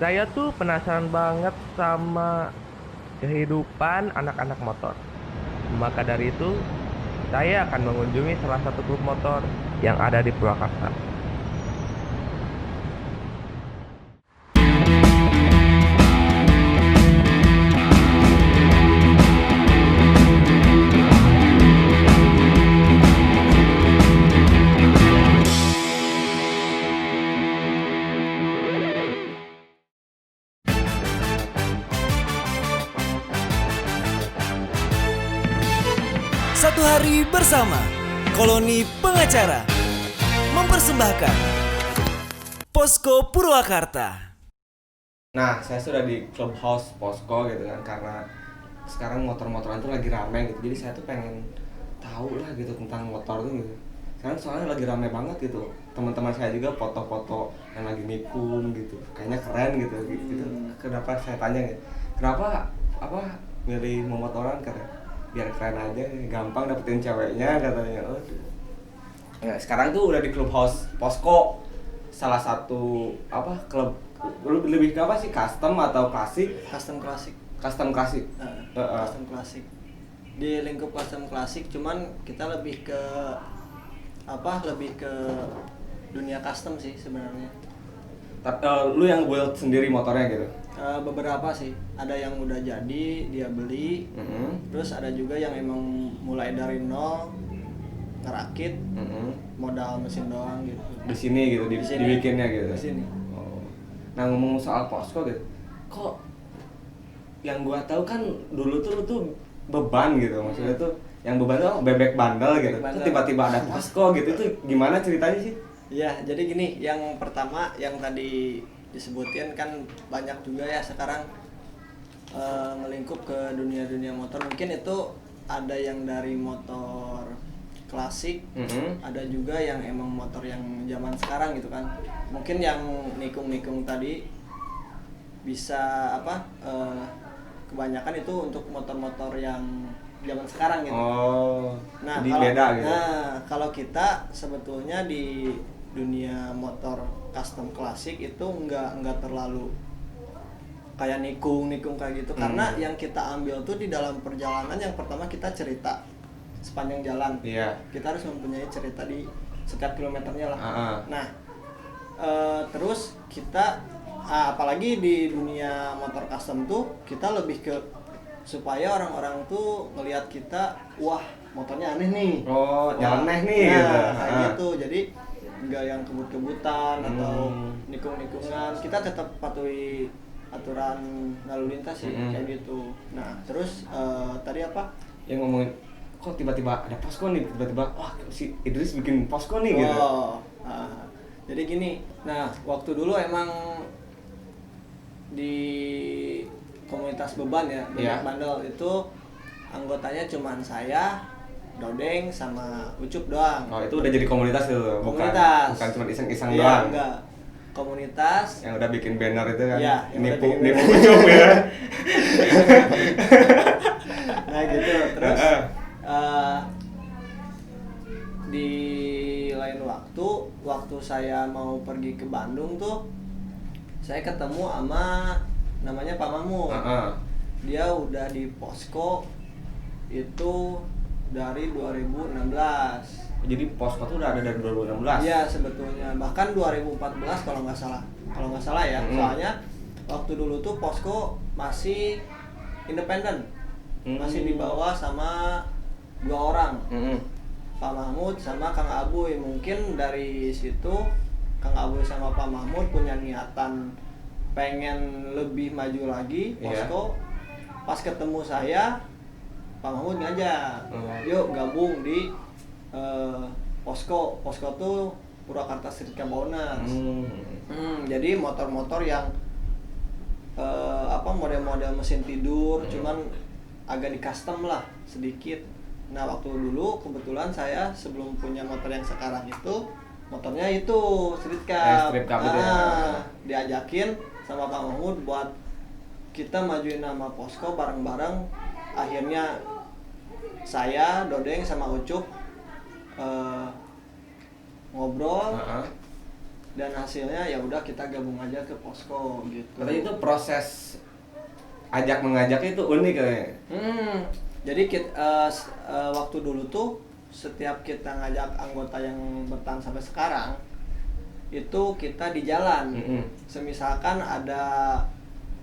Saya tuh penasaran banget sama kehidupan anak-anak motor. Maka dari itu, saya akan mengunjungi salah satu klub motor yang ada di Purwakarta. Satu hari bersama Koloni Pengacara mempersembahkan Posko Purwakarta. Nah, saya sudah di clubhouse Posko gitu kan, karena sekarang motor-motoran tuh lagi rame gitu. Jadi saya tuh pengen tahu lah gitu tentang motor tuh gitu. Sekarang soalnya lagi rame banget gitu. Teman-teman saya juga foto-foto yang lagi nikung gitu. Kayaknya keren gitu gitu. Kenapa saya tanya gitu. Kenapa milih memotoran karena biar keren aja, gampang dapetin ceweknya katanya. Oh, ya, sekarang tuh udah di clubhouse Posko, salah satu klub lebih ke apa sih, custom atau klasik? Custom klasik. Custom klasik. Custom klasik. Di lingkup custom klasik, cuman kita lebih ke lebih ke dunia custom sih sebenarnya. Lu yang build sendiri motornya gitu? Beberapa sih, ada yang udah jadi dia beli, terus ada juga yang emang mulai dari nol ngerakit, modal mesin doang gitu. Di sini gitu, Di sini. dibikinnya gitu. Di sini. Oh. Nah, ngomong soal Posko gitu, kok yang gua tahu kan dulu tuh lu tuh beban gitu, maksudnya tuh yang beban tuh bebek bandel gitu. Bebek bandel. Terus tiba-tiba ada Posko gitu, itu gimana ceritanya sih? Ya, jadi gini, yang pertama yang tadi disebutin kan banyak juga ya sekarang ngelingkup ke dunia-dunia motor. Mungkin itu ada yang dari motor klasik, ada juga yang emang motor yang zaman sekarang gitu kan. Mungkin yang nikung-nikung tadi bisa kebanyakan itu untuk motor-motor yang zaman sekarang gitu. Oh, Nah, jadi kalau, beda gitu. kalau kita sebetulnya di dunia motor custom klasik itu nggak terlalu kayak nikung kayak gitu, karena yang kita ambil tuh di dalam perjalanan yang pertama kita cerita sepanjang jalan. Iya. Kita harus mempunyai cerita di setiap kilometernya lah. Nah, terus kita apalagi di dunia motor custom tuh kita lebih ke supaya orang-orang tuh ngelihat kita, wah motornya aneh nih. Oh, Wah, aneh nih nah, gitu. kayak gitu. Jadi nggak yang kebut-kebutan atau nikung-nikungan. Kita tetap patuhi aturan lalu lintas sih, kayak gitu. Nah, terus tadi apa? Yang ngomongin kok tiba-tiba ada Posko nih, tiba-tiba wah si Idris bikin Posko nih gitu. Jadi gini. Nah, waktu dulu emang di komunitas beban ya, Iya. bandel itu anggotanya cuman saya, Dodeng sama Ucup doang. Oh, itu udah jadi komunitas itu, Komunitas. bukan cuma iseng-iseng Iya, doang. enggak. Komunitas. Yang udah bikin banner itu kan, Iya, yang udah nipu bikin nipu banner. Ucup ya. Nah gitu. Terus di lain waktu saya mau pergi ke Bandung tuh, saya ketemu sama namanya Pak Mahmud. Dia udah di Posko itu dari 2016. Jadi Posko tuh udah ada dari 2016. Iya, sebetulnya bahkan 2014 kalau nggak salah ya. Soalnya waktu dulu tuh Posko masih independen, masih dibawa sama 2 orang, Pak Mahmud sama Kang Abuy. Mungkin dari situ Kang Abuy sama Pak Mahmud punya niatan pengen lebih maju lagi Posko. Pas ketemu saya, Pak Mahmud ngajak, yuk gabung di Posko. Posko tuh Purwakarta Street Components. Jadi motor-motor yang model-model mesin tidur, cuman agak di custom lah sedikit. Nah, waktu dulu kebetulan saya sebelum punya motor yang sekarang itu, motornya itu Street Cup. Street Cup itu ya. Diajakin sama Pak Mahmud buat kita majuin nama Posko bareng-bareng. Akhirnya saya, Dodeng sama Ucup ngobrol dan hasilnya ya udah kita gabung aja ke Posko gitu. Berarti itu proses ajak mengajaknya itu unik kayaknya. Jadi waktu dulu tuh setiap kita ngajak anggota yang bertahan sampai sekarang itu kita di jalan. Semisalkan ada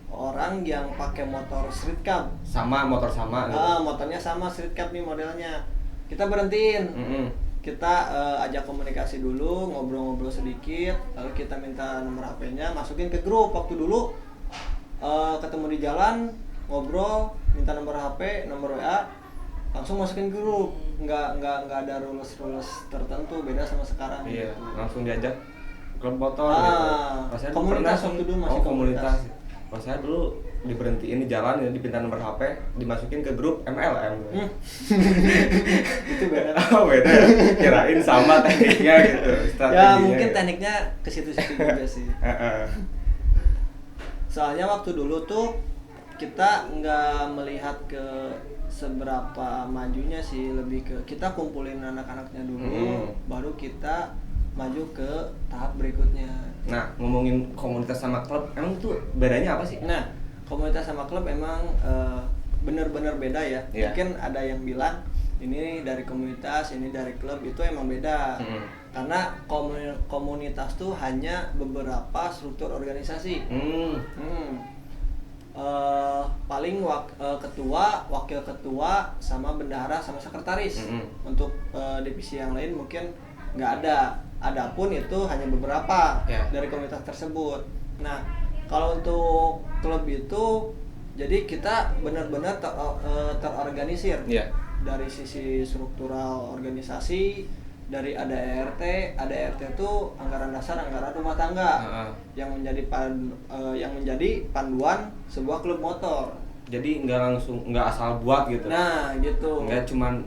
orang yang pakai motor street cup, Motor sama gitu. motornya sama street cup nih modelnya, kita berhentiin. Kita ajak komunikasi dulu, ngobrol-ngobrol sedikit, lalu kita minta nomor HP-nya, masukin ke grup. Waktu dulu ketemu di jalan, ngobrol, minta nomor HP, nomor WA, langsung masukin grup. Nggak ada rules tertentu, beda sama sekarang. Iya, gitu. langsung diajak klub motor gitu. Pas saya dulu Komunitas pernah sih. waktu dulu masih komunitas. Pas saya dulu diberhentiin di jalan, ya, dipinta nomor HP, dimasukin ke grup MLM. Itu beda. Oh beda, kirain sama tekniknya gitu, strateginya. Ya mungkin gitu. tekniknya ke situ-situ juga sih. Soalnya waktu dulu tuh kita nggak melihat ke seberapa majunya sih, lebih ke kita kumpulin anak-anaknya dulu, baru kita maju ke tahap berikutnya. Nah, ngomongin komunitas sama klub, emang tuh bedanya apa sih? Nah, komunitas sama klub emang bener-bener beda ya. Iya. Mungkin ada yang bilang ini dari komunitas, ini dari klub, itu emang beda. Karena komunitas tuh hanya beberapa struktur organisasi. Paling ketua, wakil ketua, sama bendahara, sama sekretaris. Untuk divisi yang lain mungkin nggak ada. Adapun itu hanya beberapa dari komunitas tersebut. Nah, kalau untuk klub itu, jadi kita benar-benar terorganisir. Dari sisi struktural organisasi, dari ADART itu anggaran dasar, anggaran rumah tangga, yang menjadi panduan sebuah klub motor. Jadi nggak asal buat gitu. Nah, gitu. Nggak cuman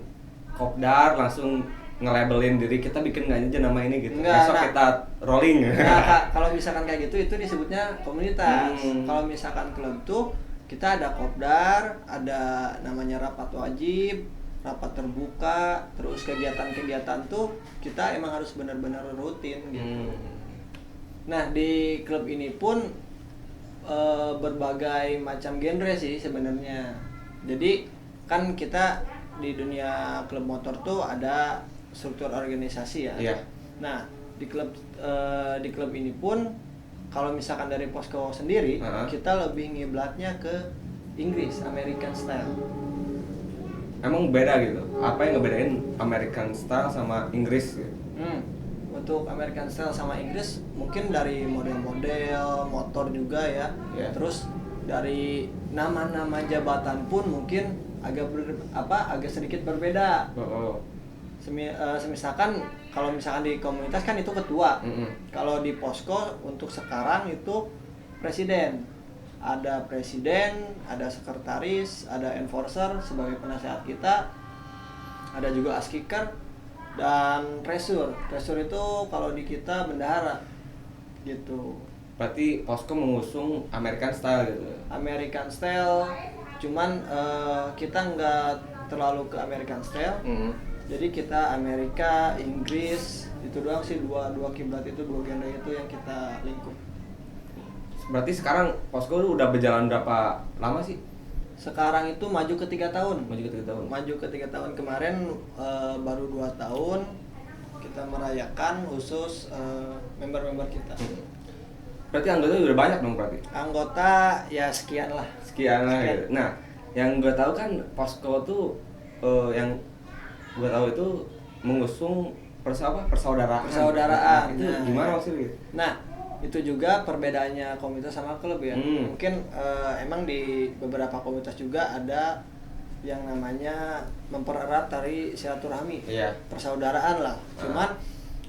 kopdar langsung nge-labelin diri kita bikin aja nama ini gitu. Enggak, Besok kita rolling. Nah, kalau misalkan kayak gitu itu disebutnya komunitas. Kalau misalkan klub tuh kita ada kopdar, ada namanya rapat wajib, rapat terbuka, terus kegiatan-kegiatan tuh kita emang harus benar-benar rutin gitu. Nah, di klub ini pun berbagai macam genre sih sebenarnya. Jadi kan kita di dunia klub motor tuh ada struktur organisasi ya. Iya. Nah, di klub ini pun kalau misalkan dari Posko sendiri, kita lebih ngiblatnya ke Inggris, American style. Emang beda gitu? Apa yang ngebedain American style sama Inggris gitu? Untuk American style sama Inggris mungkin dari model-model motor juga ya. Terus dari nama-nama jabatan pun mungkin agak sedikit berbeda. Misalkan kalau misalkan di komunitas kan itu ketua. Kalau di Posko untuk sekarang itu presiden. Ada presiden, ada sekretaris, ada enforcer sebagai penasehat kita, ada juga askiker dan treasure. Treasure itu kalau di kita bendahara gitu. Berarti Posko mengusung American style gitu. American style, cuman kita nggak terlalu ke American style. Jadi kita Amerika, Inggris, itu doang sih, dua kiblat itu, dua genre itu yang kita lingkup. Berarti sekarang Posko udah berjalan berapa lama sih? Sekarang itu maju ke 3 tahun. Maju ke 3 tahun. Kemarin baru 2 tahun kita merayakan khusus member-member kita. Berarti anggotanya udah banyak dong berarti? Anggota ya sekian lah. Sekian. Gitu. Nah, yang gue tahu kan Posko tuh yang gue tahu itu mengusung persaudaraan. Persaudaraan. Itu gimana maksudnya? Nah, itu juga perbedaannya komunitas sama klub ya. Mungkin emang di beberapa komunitas juga ada yang namanya mempererat tali silaturahmi. Persaudaraan lah. Cuman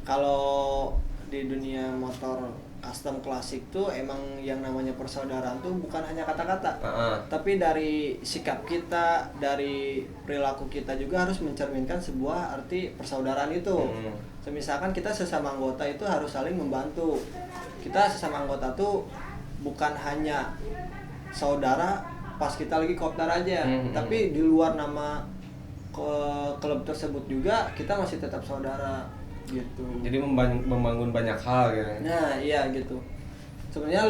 kalau di dunia motor custom klasik tuh emang yang namanya persaudaraan tuh bukan hanya kata-kata, tapi dari sikap kita, dari perilaku kita juga harus mencerminkan sebuah arti persaudaraan itu. Misalkan kita sesama anggota itu harus saling membantu. Kita sesama anggota tuh bukan hanya saudara pas kita lagi kopdar aja, tapi di luar nama klub tersebut juga kita masih tetap saudara gitu. Jadi membangun banyak hal gitu. Nah iya gitu. Sebenarnya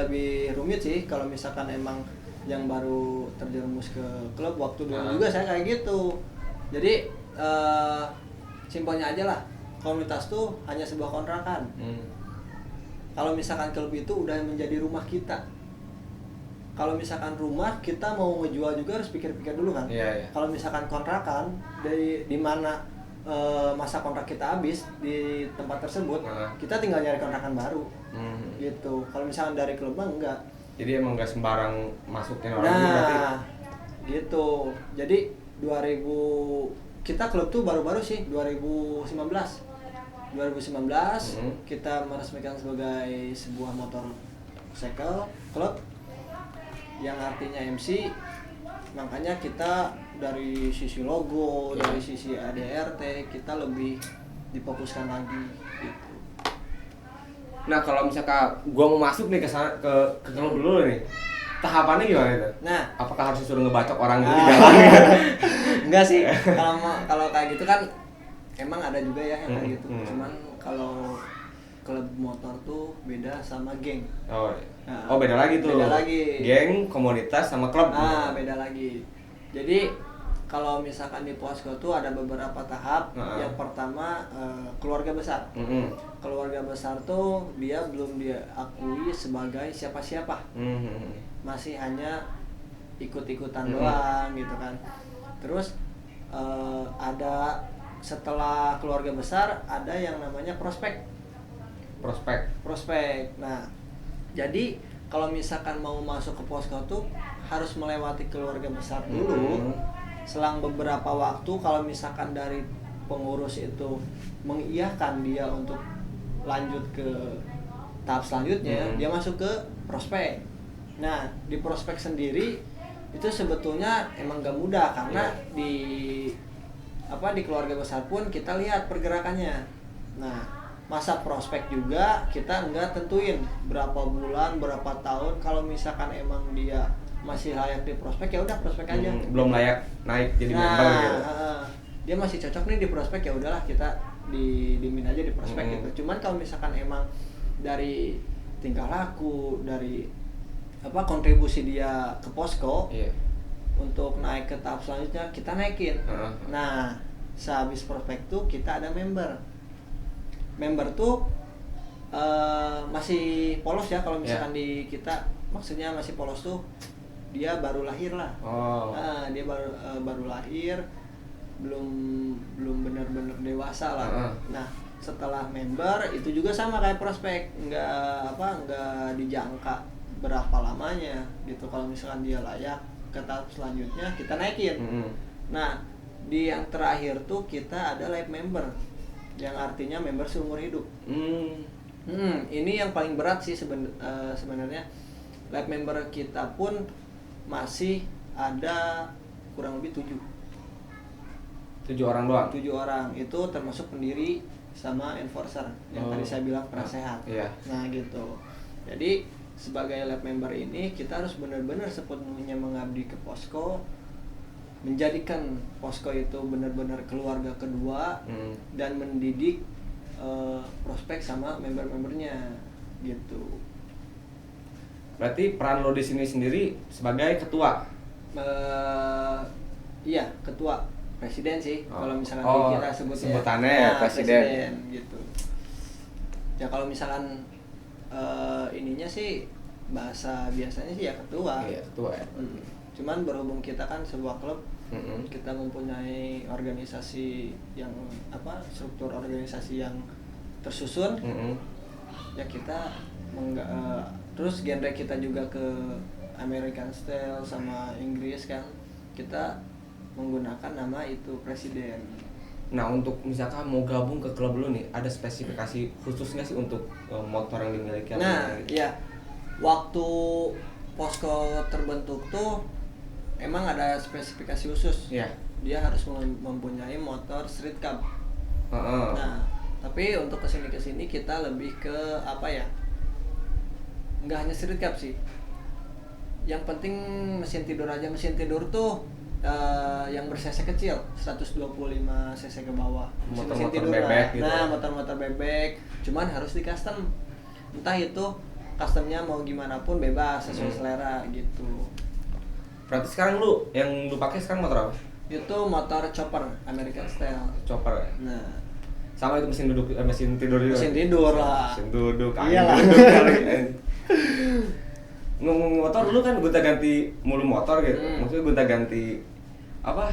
lebih rumit sih kalau misalkan emang yang baru terjerumus ke klub. Waktu dulu juga saya kayak gitu. Jadi simpelnya aja lah, komunitas tuh hanya sebuah kontrakan. Kalau misalkan klub itu udah menjadi rumah kita. Kalau misalkan rumah, kita mau ngejual juga harus pikir-pikir dulu kan. Iya. Kalau misalkan kontrakan, di mana masa kontrak kita habis di tempat tersebut, kita tinggal nyari kontrakan baru. Gitu. Kalau misalkan dari klub mah enggak. Jadi emang nggak sembarang masukin orang berarti. Nah, gitu. Jadi 2000 kita klub tuh baru-baru sih 2019 kita meresmikan sebagai sebuah motorcycle club yang artinya MC. Makanya kita dari sisi logo, dari sisi ADRT kita lebih difokuskan lagi gitu. Nah kalau misalkan gua mau masuk nih ke klub dulu nih, tahapannya gimana itu? Nah, Apakah harus disuruh ngebacok orang dulu di jalan? enggak sih. Kalau kayak gitu kan emang ada juga ya yang kayak gitu. Cuman kalau klub motor tuh beda sama geng. Oh beda lagi tuh. Beda lagi. Geng, komunitas sama klub. Beda lagi. Jadi kalau misalkan di Posko tuh ada beberapa tahap. Yang pertama keluarga besar. Keluarga besar tuh dia belum diakui sebagai siapa-siapa. Masih hanya ikut-ikutan doang gitu kan. Terus ada setelah keluarga besar ada yang namanya prospek. Nah, jadi kalau misalkan mau masuk ke Posko tuh harus melewati keluarga besar dulu. Selang beberapa waktu kalau misalkan dari pengurus itu mengiyakan dia untuk lanjut ke tahap selanjutnya, dia masuk ke prospek. Nah, di prospek sendiri itu sebetulnya emang gak mudah karena di keluarga besar pun kita lihat pergerakannya. Nah, masa prospek juga kita nggak tentuin berapa bulan, berapa tahun. Kalau misalkan emang dia masih layak di prospek ya udah prospek aja. Belum layak naik jadi member gitu. Dia masih cocok nih di prospek ya udahlah kita dimin aja di prospek gitu. Cuman kalau misalkan emang dari tingkah laku, dari kontribusi dia ke Posko untuk naik ke tahap selanjutnya kita naikin. Nah, sehabis prospek tuh kita ada member tuh masih polos ya kalau misalkan di kita, maksudnya masih polos tuh dia baru lahir lah. Dia baru lahir, belum benar-benar dewasa lah. Nah, setelah member itu juga sama kayak prospek, nggak dijangka berapa lamanya gitu. Kalau misalkan dia layak ke tahap selanjutnya kita naikin. Nah, di yang terakhir tuh kita ada live member, yang artinya member seumur hidup. Ini yang paling berat sih sebenarnya. Live member kita pun masih ada kurang lebih 7 orang doang. 7 orang itu termasuk pendiri sama enforcer yang tadi saya bilang penasehat. Nah gitu. Jadi sebagai lab member ini kita harus benar-benar sepenuhnya mengabdi ke Posko, menjadikan Posko itu benar-benar keluarga kedua, dan mendidik prospek sama member-membernya gitu. Berarti peran lo di sini sendiri sebagai ketua? Iya, ketua, presiden sih. Kalau misalkan kita sebutannya presiden gitu. Ya kalau misalkan ininya sih bahasa biasanya sih ya ketua. Iya, ketua ya. Cuman berhubung kita kan sebuah klub, kita mempunyai organisasi yang struktur organisasi yang tersusun. Ya kita terus genre kita juga ke American style sama Inggris kan, kita menggunakan nama itu presiden. Nah, untuk misalkan mau gabung ke klub lu nih, ada spesifikasi khusus nggak sih untuk motor yang dimiliki? Nah, iya. Waktu Posko terbentuk tuh emang ada spesifikasi khusus. Iya. Dia harus mempunyai motor street cab. Nah, tapi untuk kesini kita lebih ke nggak hanya street cab sih. Yang penting mesin tidur aja. Mesin tidur tuh yang ber-cc kecil, 125 cc ke bawah. Mesin Motor-motor tidur bebek lah. gitu. Nah, motor-motor bebek, cuman harus di custom. Entah itu customnya mau gimana pun bebas sesuai selera gitu. Berarti sekarang yang lu pakai sekarang motor apa? Itu motor chopper American style. Chopper ya? Nah, Sama itu mesin tidur juga. mesin tidur lah. Mesin duduk, angin Iyalah. duduk kali. Ngomong motor lu kan gonta-ganti mulu motor gitu. Maksudnya gonta-ganti apa?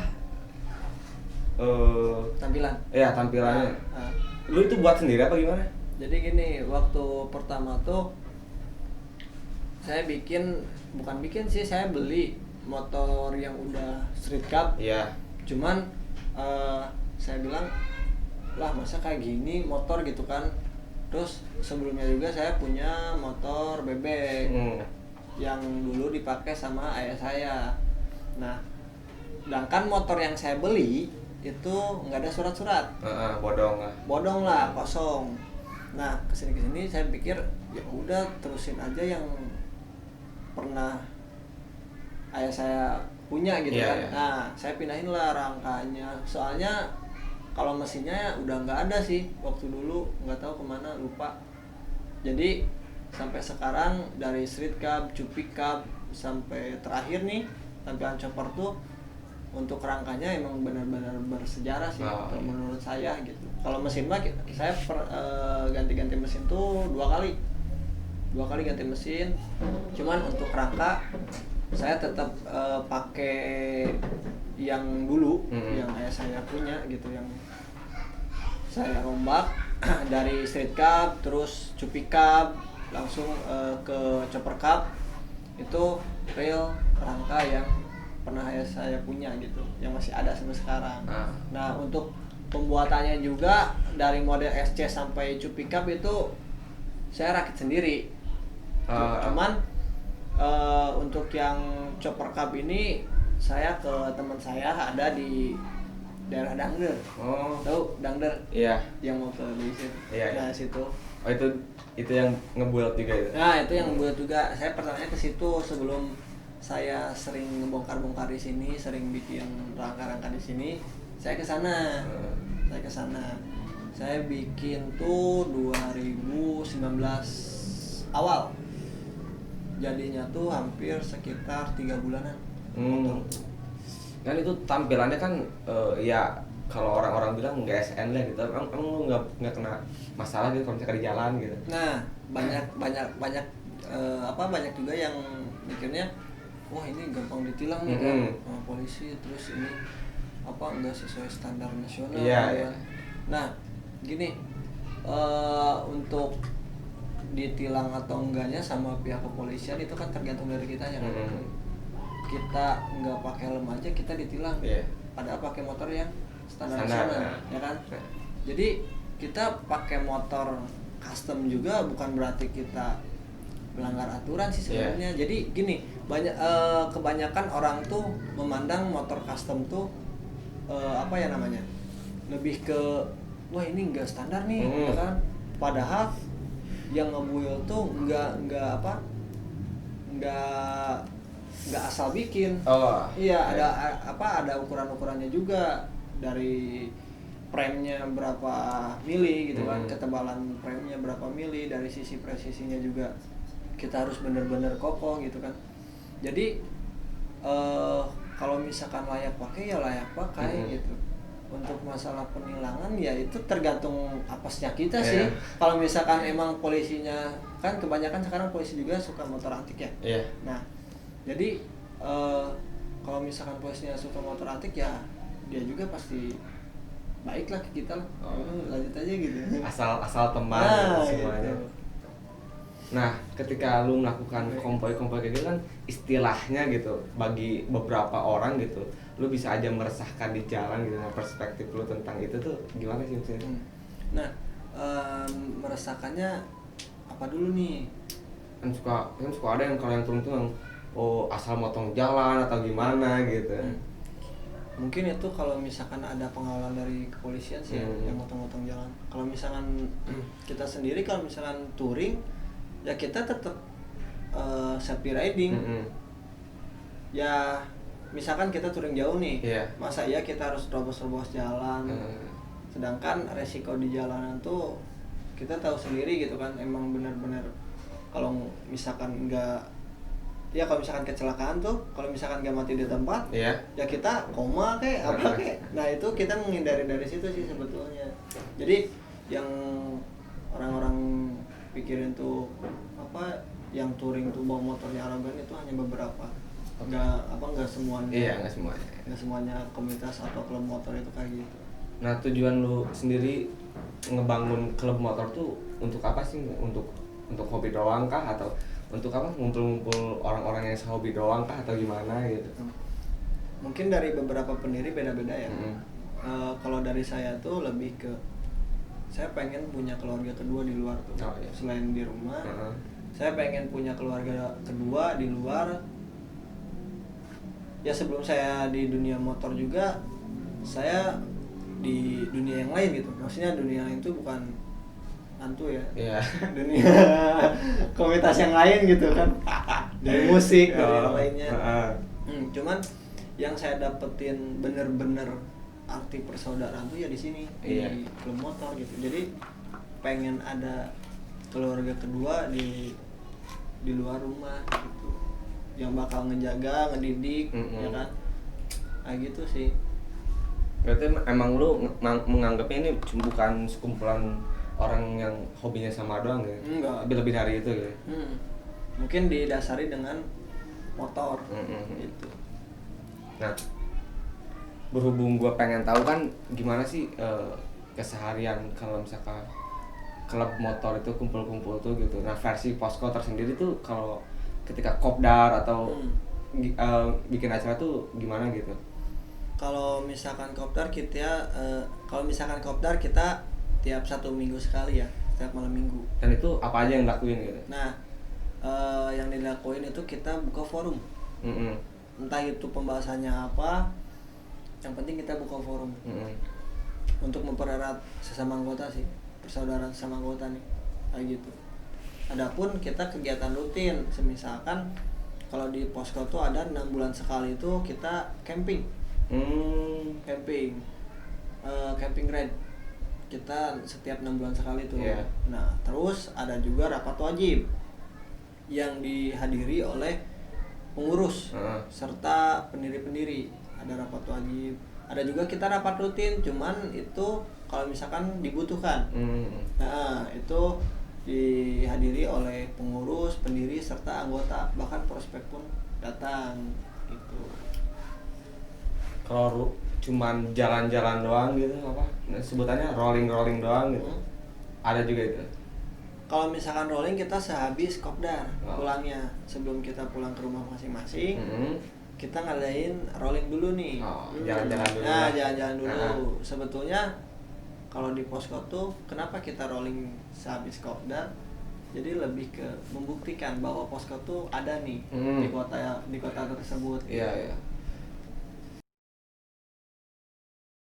Tampilan. Ya tampilannya. Nah, Lu itu buat sendiri apa gimana? jadi gini, waktu pertama tuh saya bukan bikin sih, saya beli motor yang udah street cup. Iya. Cuman saya bilang, lah masa kayak gini motor gitu kan. Terus sebelumnya juga saya punya motor bebek yang dulu dipakai sama ayah saya. Nah, sedangkan motor yang saya beli itu nggak ada surat-surat, Bodong lah. bodong lah, kosong. Nah, kesini saya pikir ya udah terusin aja yang pernah ayah saya punya gitu Iya, kan. iya. Nah, saya pindahin lah rangkanya. Soalnya kalau mesinnya udah nggak ada sih waktu dulu, nggak tahu kemana, lupa. Jadi sampai sekarang dari street cup, cupi cup sampai terakhir nih tampilan chopper tuh untuk rangkanya emang benar-benar bersejarah sih kalau menurut saya gitu. Kalau mesin mah saya ganti-ganti mesin tuh dua kali ganti mesin. Cuman untuk rangka saya tetap pakai yang dulu, yang ayah saya punya gitu, yang saya rombak dari street cup terus cupi cup langsung ke chopper cup. Itu real rangka yang pernah ayah saya punya gitu, yang masih ada sampai sekarang. Nah, untuk pembuatannya juga dari model SC sampai cupi cup itu saya rakit sendiri. Cuman untuk yang chopper cup ini saya ke teman saya ada di daerah Dangder. Tahu Dangder? Iya. Yang mau ke Lisit. Iya, iya. Nah, situ. Oh itu yang ngebuat juga itu. Nah, itu yang buat juga. Saya pertamanya ke situ sebelum saya sering ngebongkar-bongkar di sini, sering bikin rangka-rangka di sini. Saya ke sana. Saya bikin tuh 2019 awal. Jadinya tuh hampir sekitar 3 bulanan. Kan itu tampilannya kan ya kalau orang-orang bilang nggak SN lah gitu. Emang lu nggak kena masalah gitu kalau misalkan di jalan gitu. Nah, banyak juga yang mikirnya, wah ini gampang ditilang nih kan sama polisi, terus ini nggak sesuai standar nasional. Iya. Nah, gini, untuk ditilang atau enggaknya sama pihak kepolisian itu kan tergantung dari kita ya kan. Kita nggak pakai helm aja kita ditilang. Padahal pakai motor yang standar nasional, ya kan. Jadi kita pakai motor custom juga bukan berarti kita melanggar aturan sih sebenarnya. Jadi gini, kebanyakan orang tuh memandang motor custom tuh lebih ke wah ini enggak standar nih, ya kan. Padahal yang ngebuil tuh enggak asal bikin. Iya, ada ukuran-ukurannya juga, dari premnya berapa mili gitu kan, ketebalan premnya berapa mili, dari sisi presisinya juga kita harus benar-benar kokoh gitu kan. Jadi kalau misalkan layak pakai ya layak pakai gitu. Untuk masalah penilangan ya itu tergantung apesnya kita sih. Kalau misalkan emang polisinya, kan kebanyakan sekarang polisi juga suka motor antik ya. Nah, jadi kalau misalkan polisinya suka motor antik ya dia juga pasti baik lah ke kita lah. Lanjut aja gitu. Asal teman semuanya. Gitu. Nah, ketika lu melakukan kompoi-kompoi kayak gitu kan istilahnya gitu, bagi beberapa orang gitu, lu bisa aja meresahkan di jalan gitu. Nah, perspektif lu tentang itu tuh gimana sih maksudnya? Nah, meresahkannya apa dulu nih? Kan suka ada yang kalau yang turun tuh yang asal motong jalan atau gimana gitu. Mungkin itu kalau misalkan ada pengawalan dari kepolisian sih yang motong-motong jalan. Kalau misalkan kita sendiri, kalau misalkan touring ya kita tetap safety riding. Ya misalkan kita touring jauh nih, Iya. masa iya kita harus terobos-terobos jalan. Sedangkan resiko di jalanan tuh kita tahu sendiri gitu kan, emang benar-benar kalau misalkan kalau misalkan kecelakaan tuh, kalau misalkan nggak mati di tempat, Iya. ya kita koma kayak apa kayak. Nah itu kita menghindari dari situ sih sebetulnya. Jadi yang orang-orang pikirin tuh apa, yang touring tuh bawa motornya arogan itu hanya beberapa. Nggak semuanya. Iya, nggak semuanya. Nggak semuanya komunitas atau klub motor itu kayak gitu. Nah, tujuan lu sendiri ngebangun klub motor tuh untuk apa sih? Untuk hobi doang kah, atau untuk apa? Ngumpul-ngumpul orang-orang yang sehobi doang kah, atau gimana gitu? Mungkin dari beberapa pendiri beda-beda ya. Kalau dari saya tuh lebih ke saya pengen punya keluarga kedua di luar tuh. Oh, iya. Selain di rumah, saya pengen punya keluarga kedua di luar. Ya sebelum saya di dunia motor juga, saya di dunia yang lain gitu. Maksudnya dunia yang itu bukan hantu ya. Iya. Dunia komunitas yang lain gitu kan. Dari musik, dari yang lainnya. Cuman yang saya dapetin bener-bener arti persaudaraan tuh ya di sini, Iya. di klub motor gitu. Jadi pengen ada keluarga kedua di luar rumah gitu, yang bakal ngejaga, ngedidik, ya kan? Nah gitu sih. Berarti emang lu menganggapnya ini bukan sekumpulan orang yang hobinya sama doang ya? Enggak. Lebih dari itu ya? Mungkin didasari dengan motor gitu. Nah, berhubung gue pengen tahu kan gimana sih keseharian kalau misalkan klub motor itu kumpul-kumpul tuh gitu. Nah, versi Posko tersendiri tuh kalau ketika kopdar atau bikin acara tuh gimana gitu? Kalau misalkan kopdar kita tiap 1 minggu sekali ya, setiap malam minggu. Dan itu apa aja yang dilakuin gitu? Nah, yang dilakuin itu kita buka forum. Entah itu pembahasannya apa, yang penting kita buka forum untuk mempererat sesama anggota sih, persaudaraan sesama anggota nih, kayak gitu. Adapun kita kegiatan rutin, semisalkan kalau di Posko tuh ada 6 bulan sekali itu kita camping. Camping ride kita setiap 6 bulan sekali tuh. Yeah. Nah terus ada juga rapat wajib yang dihadiri oleh pengurus serta pendiri-pendiri. Ada rapat wajib, ada juga kita rapat rutin, cuman itu kalau misalkan dibutuhkan. Nah itu dihadiri oleh pengurus, pendiri serta anggota, bahkan prospek pun datang gitu. Kalau cuman jalan-jalan doang gitu apa? Sebutannya rolling doang gitu. Ada juga itu. Kalau misalkan rolling kita sehabis kopdar pulangnya, sebelum kita pulang ke rumah masing-masing, kita ngadain rolling dulu nih. Jalan-jalan dulu. Nah, jalan-jalan dulu. Sebetulnya kalau di Posko tuh kenapa kita rolling sehabis kopdar? Jadi lebih ke membuktikan bahwa Posko tuh ada nih di kota tersebut. Iya, iya.